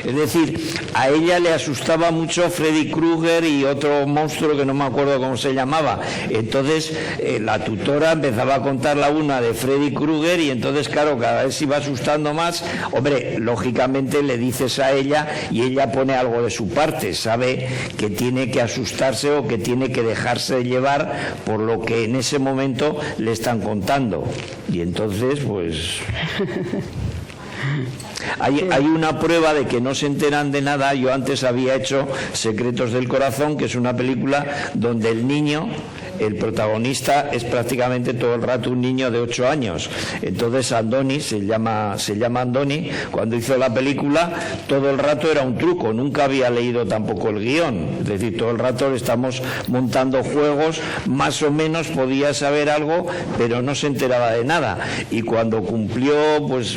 Es decir, a ella le asustaba mucho Freddy Krueger y otro monstruo que no me acuerdo cómo se llamaba. Entonces la tutora empezaba a contar la una de Freddy Krueger y entonces, claro, cada vez se iba asustando más. Hombre, lógicamente le dices a ella y ella pone algo de su parte, sabe que tiene que asustarse o que tiene que dejarse llevar por lo que en ese momento le están contando. Y entonces, pues... Hay una prueba de que no se enteran de nada. Yo antes había hecho Secretos del Corazón, que es una película donde el niño, el protagonista, es prácticamente todo el rato un niño de 8 años. Entonces Andoni, se llama Andoni, cuando hizo la película, todo el rato era un truco, nunca había leído tampoco el guión. Es decir, todo el rato le estamos montando juegos, más o menos podía saber algo, pero no se enteraba de nada. Y cuando cumplió, pues...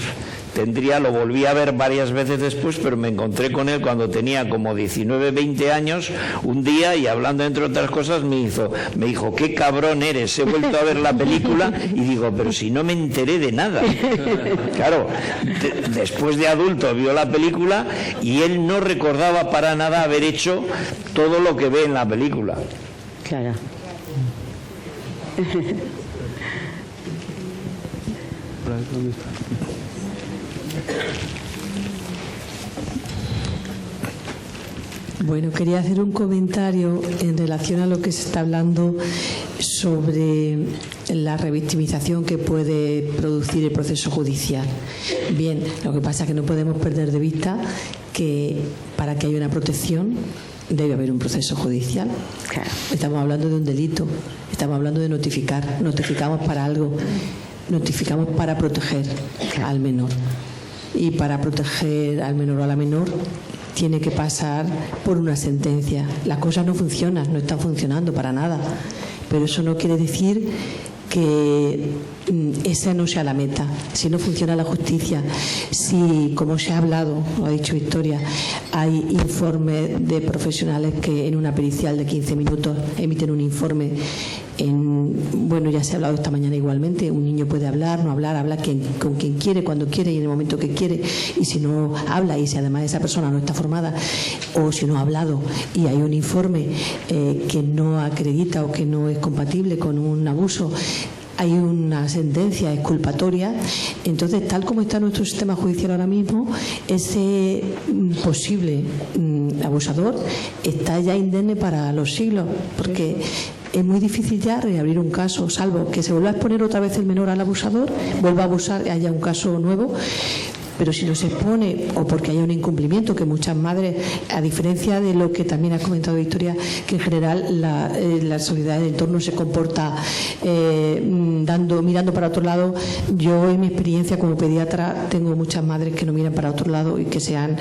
lo volví a ver varias veces después, pero me encontré con él cuando tenía como 19, 20 años, un día, y hablando entre otras cosas me dijo, qué cabrón eres, he vuelto a ver la película, y digo, pero si no me enteré de nada. Claro, después de adulto vio la película y él no recordaba para nada haber hecho todo lo que ve en la película. Claro. ¿Dónde está? Bueno, quería hacer un comentario en relación a lo que se está hablando sobre la revictimización que puede producir el proceso judicial. Bien, lo que pasa es que no podemos perder de vista que para que haya una protección debe haber un proceso judicial. Claro. Estamos hablando de un delito, estamos hablando de notificar. Notificamos para algo, notificamos para proteger al menor. Y para proteger al menor o a la menor tiene que pasar por una sentencia. Las cosas no funcionan, no están funcionando para nada, pero eso no quiere decir que esa no sea la meta. Si no funciona la justicia, si, como se ha hablado, lo ha dicho Victoria, hay informes de profesionales que en una pericial de 15 minutos emiten un informe bueno, ya se ha hablado esta mañana igualmente, un niño puede hablar, no hablar, habla con quien quiere, cuando quiere y en el momento que quiere, y si no habla y si además esa persona no está formada o si no ha hablado y hay un informe que no acredita o que no es compatible con un abuso, hay una sentencia exculpatoria. Entonces, tal como está nuestro sistema judicial ahora mismo, ese posible abusador está ya indemne para los siglos, porque es muy difícil ya reabrir un caso, salvo que se vuelva a exponer otra vez el menor al abusador, vuelva a abusar y haya un caso nuevo. Pero si no se expone o porque haya un incumplimiento, que muchas madres, a diferencia de lo que también ha comentado Victoria, que en general la sociedad del entorno se comporta mirando para otro lado, yo en mi experiencia como pediatra tengo muchas madres que no miran para otro lado y que se han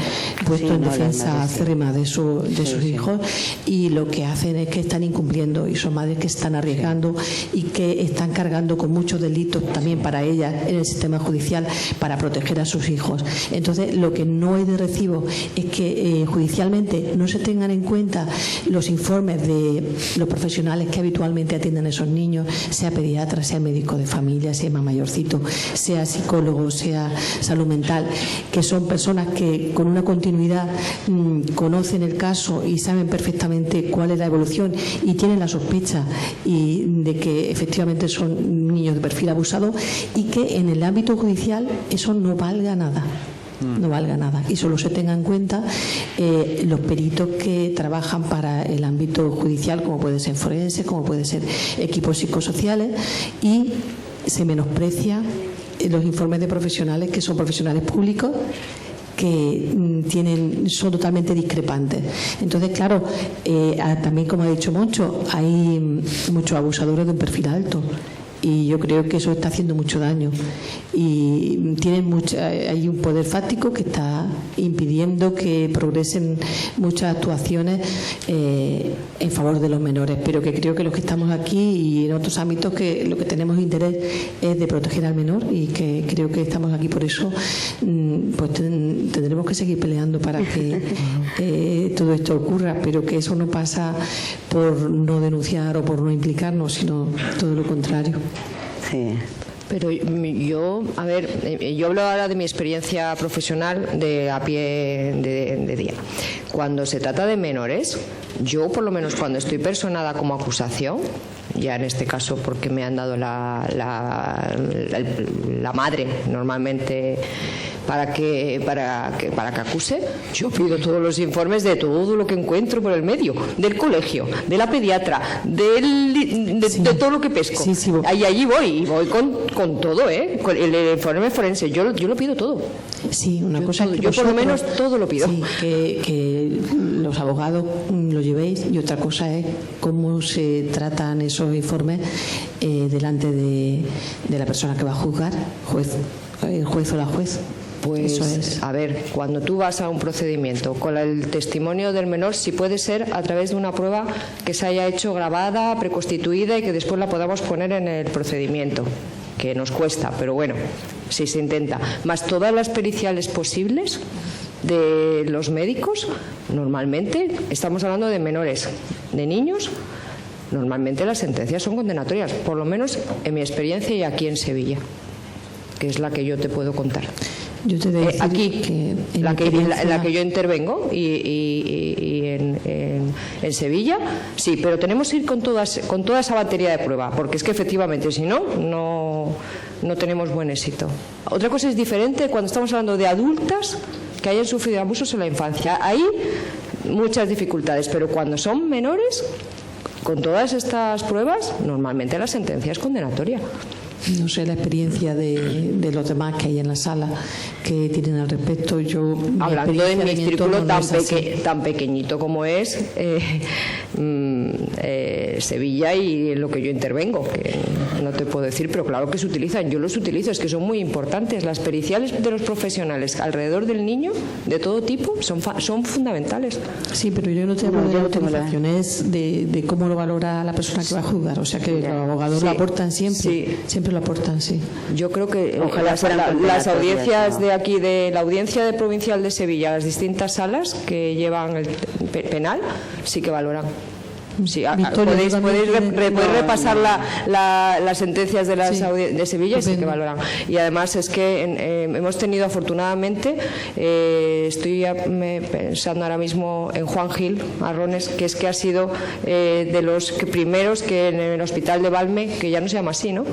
puesto en defensa acérrima de sus hijos, y lo que hacen es que están incumpliendo, y son madres que están arriesgando y que están cargando con muchos delitos también para ellas en el sistema judicial para proteger a sus hijos. Entonces, lo que no es de recibo es que judicialmente no se tengan en cuenta los informes de los profesionales que habitualmente atienden a esos niños, sea pediatra, sea médico de familia, sea más mayorcito, sea psicólogo, sea salud mental, que son personas que con una continuidad conocen el caso y saben perfectamente cuál es la evolución y tienen la sospecha de que efectivamente son niños de perfil abusado, y que en el ámbito judicial eso no valga nada. No valga nada, y solo se tenga en cuenta los peritos que trabajan para el ámbito judicial, como puede ser forense, como puede ser equipos psicosociales, y se menosprecia los informes de profesionales que son profesionales públicos, que son totalmente discrepantes. Entonces, claro, también, como ha dicho Moncho, hay muchos abusadores de un perfil alto, y yo creo que eso está haciendo mucho daño, y hay un poder fáctico que está impidiendo que progresen muchas actuaciones en favor de los menores, pero que creo que los que estamos aquí y en otros ámbitos, que lo que tenemos interés es de proteger al menor, y que creo que estamos aquí por eso, pues tendremos que seguir peleando para que todo esto ocurra, pero que eso no pasa por no denunciar o por no implicarnos, sino todo lo contrario. Sí. Pero yo, a ver, yo hablo ahora de mi experiencia profesional de a pie de día. Cuando se trata de menores, yo por lo menos cuando estoy personada como acusación, ya en este caso porque me han dado la madre normalmente para que acuse, yo pido todos los informes de todo lo que encuentro por el medio, del colegio, de la pediatra, de todo lo que pesco. Sí, sí. Allí voy con todo, con el informe forense, yo lo pido todo. Sí, una cosa todo, que yo por lo vosotros, menos todo lo pido. Sí, que los abogados lo llevéis, y otra cosa es cómo se tratan esos informes delante de la persona que va a juzgar, el juez o la juez. Pues, eso es. A ver, cuando tú vas a un procedimiento con el testimonio del menor, si puede ser a través de una prueba que se haya hecho grabada, preconstituida y que después la podamos poner en el procedimiento, que nos cuesta, pero bueno, si se intenta. Más todas las periciales posibles de los médicos, normalmente estamos hablando de menores, de niños. Normalmente las sentencias son condenatorias, por lo menos en mi experiencia y aquí en Sevilla, que es la que yo te puedo contar. Yo te voy a decir aquí, que en la experiencia... que yo intervengo y en Sevilla, sí, pero tenemos que ir con toda esa batería de prueba, porque es que efectivamente, si no tenemos buen éxito. Otra cosa es diferente cuando estamos hablando de adultas que hayan sufrido abusos en la infancia. Hay muchas dificultades, pero cuando son menores, con todas estas pruebas, normalmente la sentencia es condenatoria. No sé la experiencia de los demás que hay en la sala que tienen al respecto. Yo, hablando de mi círculo no tan pequeñito como es Sevilla y en lo que yo intervengo, que no te puedo decir, pero claro que se utilizan, yo los utilizo, es que son muy importantes. Las periciales de los profesionales alrededor del niño de todo tipo son fundamentales. Sí, pero yo no te hablo de la utilización, es de cómo lo valora la persona que va a juzgar, o sea que los abogados lo aportan siempre, siempre lo aportan, sí. Yo creo que ojalá las audiencias de aquí, de la audiencia de provincial de Sevilla, las distintas salas que llevan el penal, sí que valoran. Sí, podéis repasar las sentencias de las de Sevilla y sí que valoran. Y además es que hemos tenido afortunadamente, estoy pensando ahora mismo en Juan Gil Arrones, que es que ha sido de los primeros que en el hospital de Valme, que ya no se llama así, ¿no?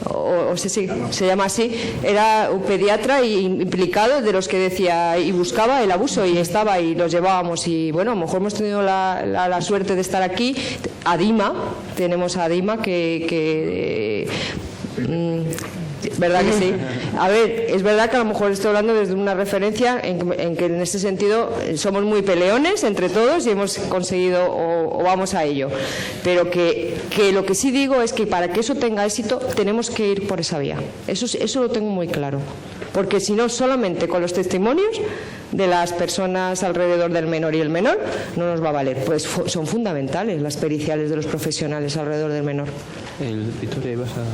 O sí, se llama así, era un pediatra implicado, de los que decía y buscaba el abuso y estaba y los llevábamos, y bueno, a lo mejor hemos tenido la suerte de estar aquí. Tenemos a Adima que ¿verdad que sí? A ver, es verdad que a lo mejor estoy hablando desde una referencia en que en ese sentido somos muy peleones entre todos y hemos conseguido o vamos a ello, pero que lo que sí digo es que para que eso tenga éxito tenemos que ir por esa vía, eso lo tengo muy claro, porque si no, solamente con los testimonios de las personas alrededor del menor y el menor no nos va a valer, pues son fundamentales las periciales de los profesionales alrededor del menor. Victoria, ibas a...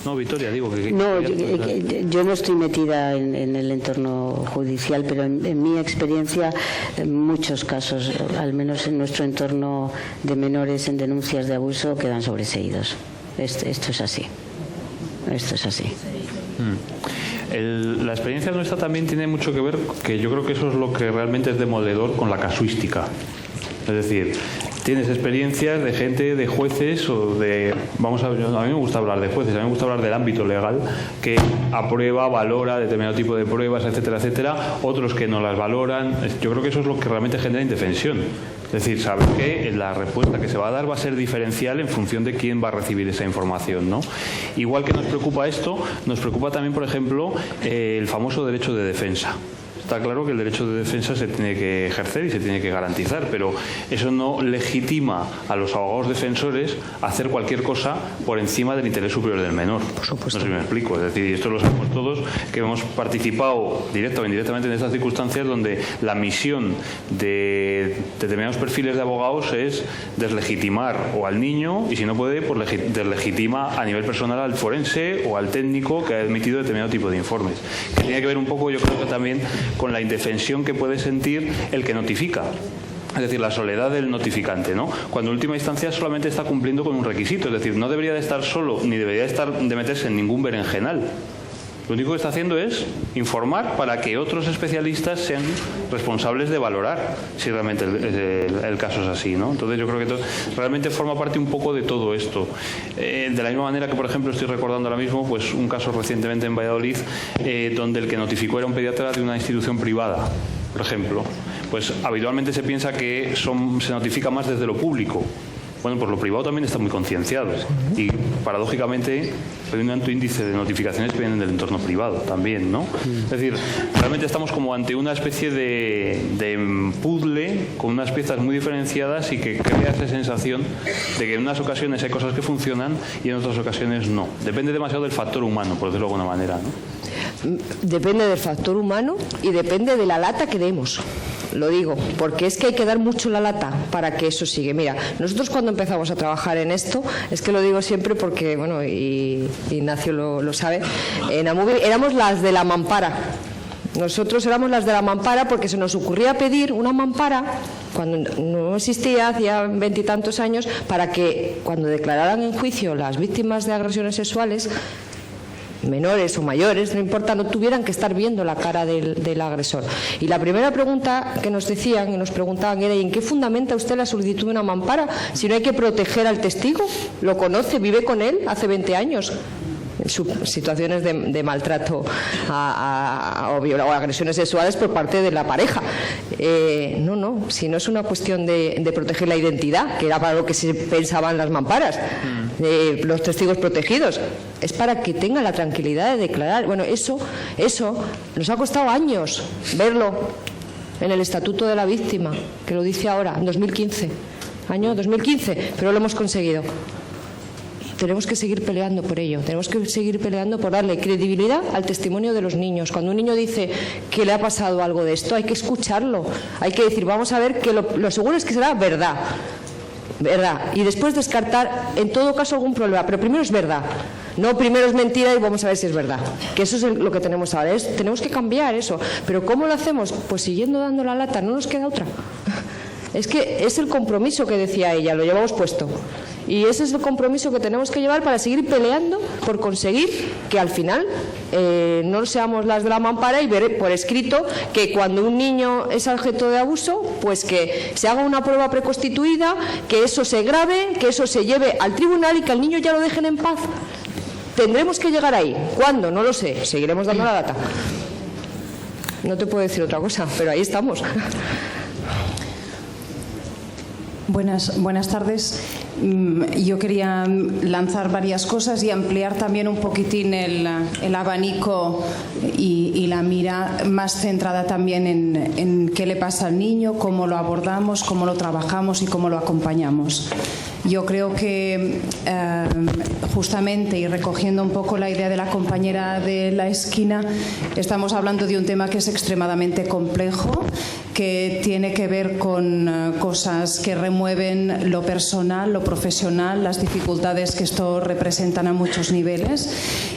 No, Victoria, digo que... No, yo no estoy metida en el entorno judicial, pero en mi experiencia, en muchos casos, al menos en nuestro entorno de menores en denuncias de abuso, quedan sobreseídos. Esto es así. Esto es así. La experiencia nuestra también tiene mucho que ver, que yo creo que eso es lo que realmente es demoledor con la casuística. Es decir, tienes experiencias de gente, de jueces o de... a mí me gusta hablar de jueces, a mí me gusta hablar del ámbito legal, que aprueba, valora determinado tipo de pruebas, etcétera, etcétera, otros que no las valoran. Yo creo que eso es lo que realmente genera indefensión. Es decir, saber que la respuesta que se va a dar va a ser diferencial en función de quién va a recibir esa información, ¿no? Igual que nos preocupa esto, nos preocupa también, por ejemplo, el famoso derecho de defensa. Está claro que el derecho de defensa se tiene que ejercer y se tiene que garantizar, pero eso no legitima a los abogados defensores a hacer cualquier cosa por encima del interés superior del menor. Por supuesto. No sé si me explico. Es decir, y esto lo sabemos todos, que hemos participado directa o indirectamente en estas circunstancias donde la misión de determinados perfiles de abogados es deslegitimar o al niño, y si no puede, pues deslegitima a nivel personal al forense o al técnico que ha emitido determinado tipo de informes. Que tiene que ver un poco, yo creo que también, con la indefensión que puede sentir el que notifica. Es decir, la soledad del notificante, ¿no? Cuando en última instancia solamente está cumpliendo con un requisito, es decir, no debería de estar solo ni debería de meterse en ningún berenjenal. Lo único que está haciendo es informar para que otros especialistas sean responsables de valorar si realmente el caso es así, ¿no? Entonces yo creo que realmente forma parte un poco de todo esto. De la misma manera que, por ejemplo, estoy recordando ahora mismo pues un caso recientemente en Valladolid donde el que notificó era un pediatra de una institución privada, por ejemplo. Pues habitualmente se piensa que se notifica más desde lo público. Bueno, pues lo privado también está muy concienciado y paradójicamente hay un alto índice de notificaciones que vienen del entorno privado también, ¿no? Es decir, realmente estamos como ante una especie de puzzle con unas piezas muy diferenciadas y que crea esa sensación de que en unas ocasiones hay cosas que funcionan y en otras ocasiones no. Depende demasiado del factor humano, por decirlo de alguna manera, ¿no? Depende del factor humano y depende de la lata que demos. Lo digo, porque es que hay que dar mucho la lata para que eso siga. Mira, nosotros cuando empezamos a trabajar en esto, es que lo digo siempre porque, bueno, y Ignacio lo sabe, en Amóvil éramos las de la mampara. Nosotros éramos las de la mampara porque se nos ocurría pedir una mampara cuando no existía, hacía 20 y tantos años, para que cuando declararan en juicio las víctimas de agresiones sexuales, menores o mayores, no importa, no tuvieran que estar viendo la cara del agresor. Y la primera pregunta que nos decían y nos preguntaban era: ¿y en qué fundamenta usted la solicitud de una mampara si no hay que proteger al testigo? ¿Lo conoce? ¿Vive con él hace 20 años? Situaciones de maltrato o agresiones sexuales por parte de la pareja. No, si no es una cuestión de proteger la identidad, que era para lo que se pensaban las mamparas, los testigos protegidos, es para que tenga la tranquilidad de declarar. Bueno, eso nos ha costado años verlo en el Estatuto de la Víctima, que lo dice ahora, en 2015, año 2015, pero lo hemos conseguido. Tenemos que seguir peleando por ello, tenemos que seguir peleando por darle credibilidad al testimonio de los niños. Cuando un niño dice que le ha pasado algo de esto, hay que escucharlo, hay que decir, vamos a ver que lo seguro es que será verdad, y después descartar en todo caso algún problema, pero primero es verdad, no primero es mentira y vamos a ver si es verdad, que eso es lo que tenemos ahora, tenemos que cambiar eso. Pero ¿cómo lo hacemos? Pues siguiendo dando la lata, no nos queda otra. Es que es el compromiso que decía ella, lo llevamos puesto. Y ese es el compromiso que tenemos que llevar para seguir peleando por conseguir que al final no seamos las de la mampara y ver por escrito que cuando un niño es objeto de abuso, pues que se haga una prueba preconstituida, que eso se grabe, que eso se lleve al tribunal y que al niño ya lo dejen en paz. Tendremos que llegar ahí. ¿Cuándo? No lo sé. Seguiremos dando la data. No te puedo decir otra cosa, pero ahí estamos. Buenas tardes. Yo quería lanzar varias cosas y ampliar también un poquitín el abanico y la mira más centrada también en qué le pasa al niño, cómo lo abordamos, cómo lo trabajamos y cómo lo acompañamos. Yo creo que justamente, y recogiendo un poco la idea de la compañera de la esquina, estamos hablando de un tema que es extremadamente complejo, que tiene que ver con cosas que remueven lo personal, lo profesional, las dificultades que esto representan a muchos niveles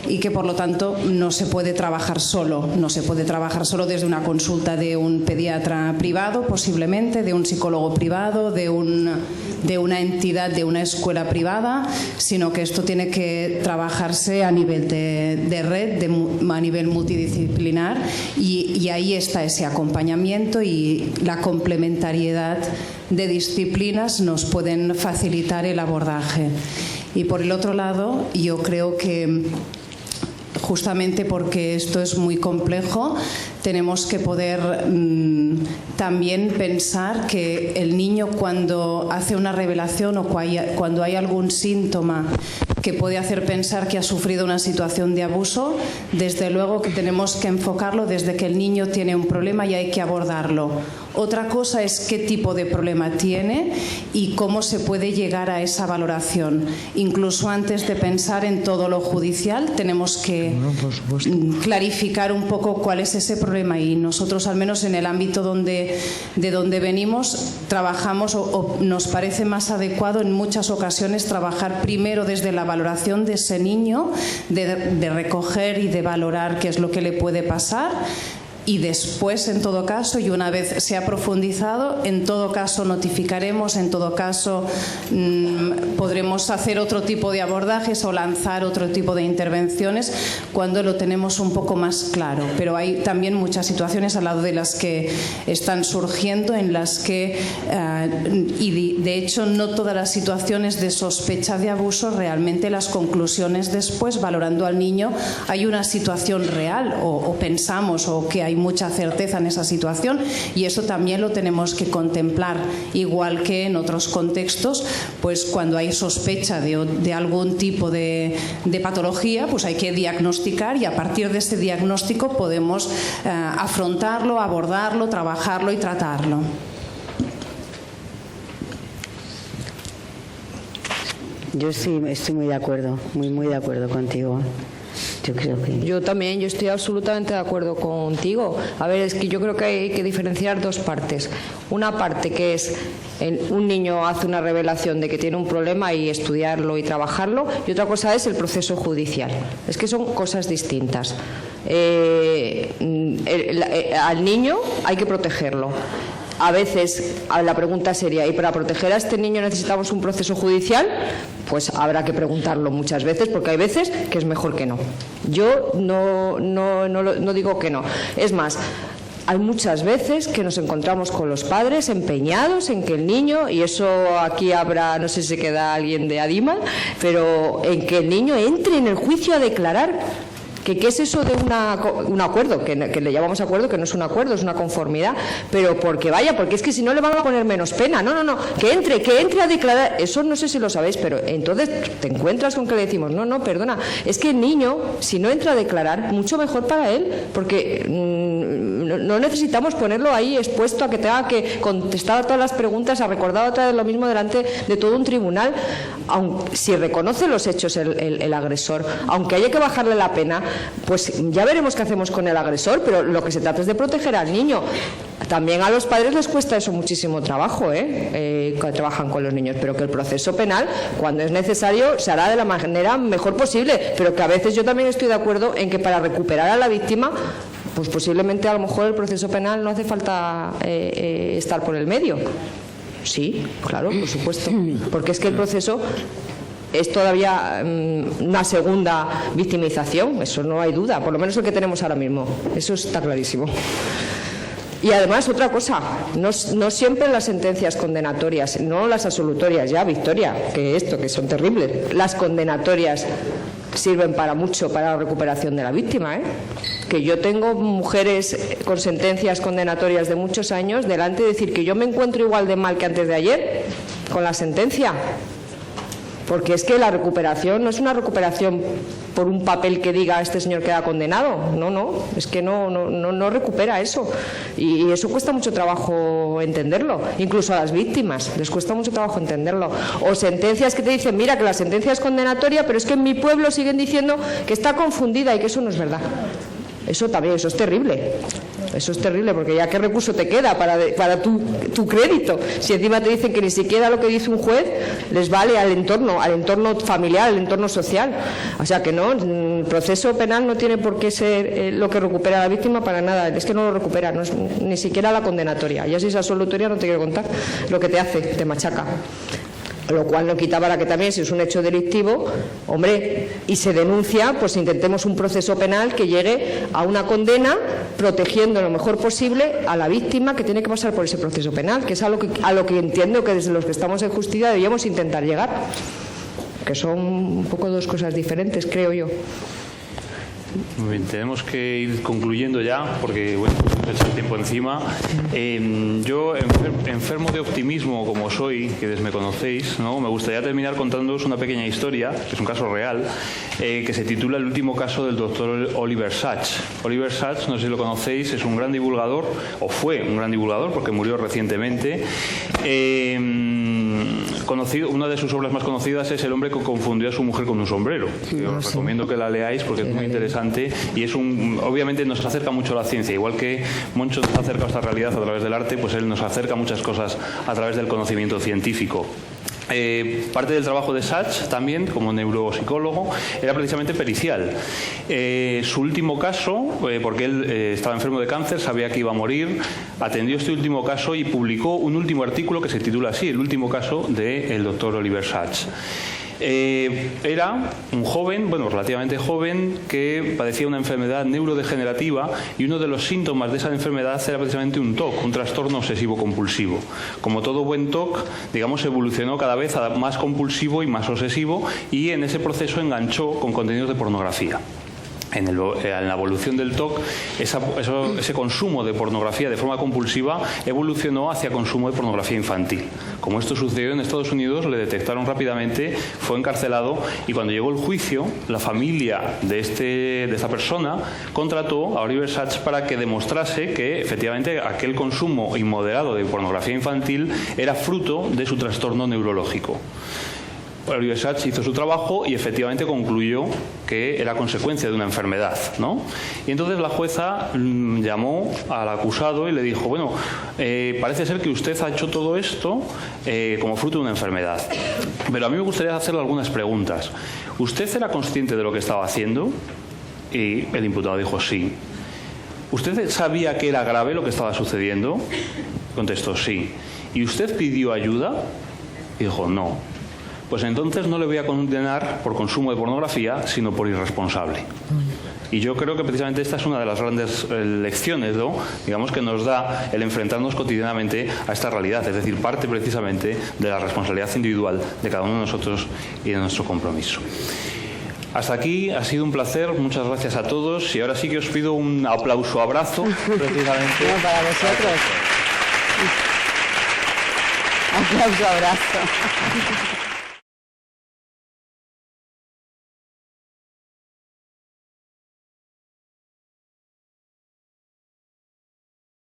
y que por lo tanto no se puede trabajar solo. No se puede trabajar solo desde una consulta de un pediatra privado, posiblemente, de un psicólogo privado, de una entidad, de una escuela privada, sino que esto tiene que trabajarse a nivel de red, a nivel multidisciplinar, y ahí está ese acompañamiento, y la complementariedad de disciplinas nos pueden facilitar el abordaje. Y por el otro lado, yo creo que justamente porque esto es muy complejo, tenemos que poder también pensar que el niño, cuando hace una revelación o cuando hay algún síntoma que puede hacer pensar que ha sufrido una situación de abuso, desde luego que tenemos que enfocarlo desde que el niño tiene un problema y hay que abordarlo. Otra cosa es qué tipo de problema tiene y cómo se puede llegar a esa valoración. Incluso antes de pensar en todo lo judicial, tenemos que clarificar un poco cuál es ese problema, y nosotros, al menos en el ámbito de donde venimos, trabajamos o nos parece más adecuado en muchas ocasiones trabajar primero desde la valoración de ese niño, de recoger y de valorar qué es lo que le puede pasar, y después, en todo caso, y una vez se ha profundizado, en todo caso notificaremos, en todo caso podremos hacer otro tipo de abordajes o lanzar otro tipo de intervenciones cuando lo tenemos un poco más claro. Pero hay también muchas situaciones al lado de las que están surgiendo en las que, y de hecho no todas las situaciones de sospecha de abuso, realmente las conclusiones después, valorando al niño, hay una situación real o pensamos o que hay mucha certeza en esa situación, y eso también lo tenemos que contemplar, igual que en otros contextos, pues cuando hay sospecha de algún tipo de patología, pues hay que diagnosticar, y a partir de este diagnóstico podemos afrontarlo, abordarlo, trabajarlo y tratarlo. Yo sí estoy muy de acuerdo, muy de acuerdo contigo. Yo creo que... Yo también, yo estoy absolutamente de acuerdo contigo. A ver, es que yo creo que hay que diferenciar dos partes. Una parte que es un niño hace una revelación de que tiene un problema y estudiarlo y trabajarlo, y otra cosa es el proceso judicial. Es que son cosas distintas. Al niño hay que protegerlo. A veces la pregunta sería, ¿y para proteger a este niño necesitamos un proceso judicial? Pues habrá que preguntarlo muchas veces, porque hay veces que es mejor que no. Yo no digo que no. Es más, hay muchas veces que nos encontramos con los padres empeñados en que el niño, y eso aquí habrá, no sé si se queda alguien de Adima, pero en que el niño entre en el juicio a declarar. ¿Qué es eso de un acuerdo? Que le llamamos acuerdo, que no es un acuerdo, es una conformidad. Pero porque es que si no le van a poner menos pena. No, que entre a declarar. Eso no sé si lo sabéis, pero entonces te encuentras con que le decimos, no, perdona, es que el niño, si no entra a declarar, mucho mejor para él, porque no necesitamos ponerlo ahí expuesto a que tenga que contestar a todas las preguntas, a recordar otra vez lo mismo delante de todo un tribunal. Si reconoce los hechos el agresor, aunque haya que bajarle la pena, pues ya veremos qué hacemos con el agresor, pero lo que se trata es de proteger al niño. También a los padres les cuesta eso muchísimo trabajo, que trabajan con los niños, pero que el proceso penal, cuando es necesario, se hará de la manera mejor posible, pero que a veces yo también estoy de acuerdo en que para recuperar a la víctima, pues posiblemente a lo mejor el proceso penal no hace falta estar por el medio. Sí, claro, por supuesto, porque es que el proceso es todavía una segunda victimización, eso no hay duda, por lo menos el que tenemos ahora mismo, eso está clarísimo. Y además otra cosa, no siempre las sentencias condenatorias, no las absolutorias, ya Victoria, que son terribles, las condenatorias sirven para mucho para la recuperación de la víctima, que yo tengo mujeres con sentencias condenatorias de muchos años delante de decir que yo me encuentro igual de mal que antes de ayer con la sentencia. Porque es que la recuperación no es una recuperación por un papel que diga este señor queda condenado. No, es que no recupera eso. Y eso cuesta mucho trabajo entenderlo. Incluso a las víctimas les cuesta mucho trabajo entenderlo. O sentencias que te dicen, mira que la sentencia es condenatoria, pero es que en mi pueblo siguen diciendo que está confundida y que eso no es verdad. Eso también, eso es terrible. Eso es terrible, porque ya qué recurso te queda para tu crédito. Si encima te dicen que ni siquiera lo que dice un juez les vale al entorno familiar, al entorno social. O sea que no, el proceso penal no tiene por qué ser lo que recupera a la víctima para nada. Es que no lo recupera, no es, ni siquiera la condenatoria. Ya si es absolutoria no te quiero contar lo que te hace, te machaca. Lo cual no quita para que también, si es un hecho delictivo, hombre, y se denuncia, pues intentemos un proceso penal que llegue a una condena, protegiendo lo mejor posible a la víctima que tiene que pasar por ese proceso penal, que es a lo que entiendo que desde los que estamos en justicia deberíamos intentar llegar, que son un poco dos cosas diferentes, creo yo. Muy bien, tenemos que ir concluyendo ya, porque bueno, es el tiempo encima. Yo, enfermo de optimismo como soy, que me conocéis, ¿no? Me gustaría terminar contándoos una pequeña historia, que es un caso real, que se titula El último caso del doctor Oliver Sacks. Oliver Sacks, no sé si lo conocéis, es un gran divulgador, o fue un gran divulgador, porque murió recientemente. Una de sus obras más conocidas es El hombre que confundió a su mujer con un sombrero. Os recomiendo que la leáis porque es muy interesante y obviamente nos acerca mucho a la ciencia, igual que Moncho nos acerca a esta realidad a través del arte, pues él nos acerca muchas cosas a través del conocimiento científico. parte del trabajo de Sachs también, como neuropsicólogo, era precisamente pericial. Su último caso, porque él estaba enfermo de cáncer, sabía que iba a morir, atendió este último caso y publicó un último artículo que se titula así, el último caso del doctor Oliver Sacks. Era un joven, bueno, relativamente joven, que padecía una enfermedad neurodegenerativa y uno de los síntomas de esa enfermedad era precisamente un TOC, un trastorno obsesivo-compulsivo. Como todo buen TOC, digamos, evolucionó cada vez a más compulsivo y más obsesivo y en ese proceso enganchó con contenidos de pornografía. En la evolución del TOC, ese consumo de pornografía de forma compulsiva evolucionó hacia consumo de pornografía infantil. Como esto sucedió en Estados Unidos, le detectaron rápidamente, fue encarcelado y cuando llegó el juicio, la familia de esta persona contrató a Oliver Sacks para que demostrase que efectivamente aquel consumo inmoderado de pornografía infantil era fruto de su trastorno neurológico. Oliver Sacks hizo su trabajo y efectivamente concluyó que era consecuencia de una enfermedad, ¿no? Y entonces la jueza llamó al acusado y le dijo, bueno, parece ser que usted ha hecho todo esto como fruto de una enfermedad. Pero a mí me gustaría hacerle algunas preguntas. ¿Usted era consciente de lo que estaba haciendo? Y el imputado dijo sí. ¿Usted sabía que era grave lo que estaba sucediendo? Contestó sí. ¿Y usted pidió ayuda? Y dijo no. Pues entonces no le voy a condenar por consumo de pornografía, sino por irresponsable. Y yo creo que precisamente esta es una de las grandes lecciones, ¿no?, digamos, que nos da el enfrentarnos cotidianamente a esta realidad, es decir, parte precisamente de la responsabilidad individual de cada uno de nosotros y de nuestro compromiso. Hasta aquí, ha sido un placer, muchas gracias a todos y ahora sí que os pido un aplauso, abrazo, precisamente. No, para vosotros. Aplauso, abrazo.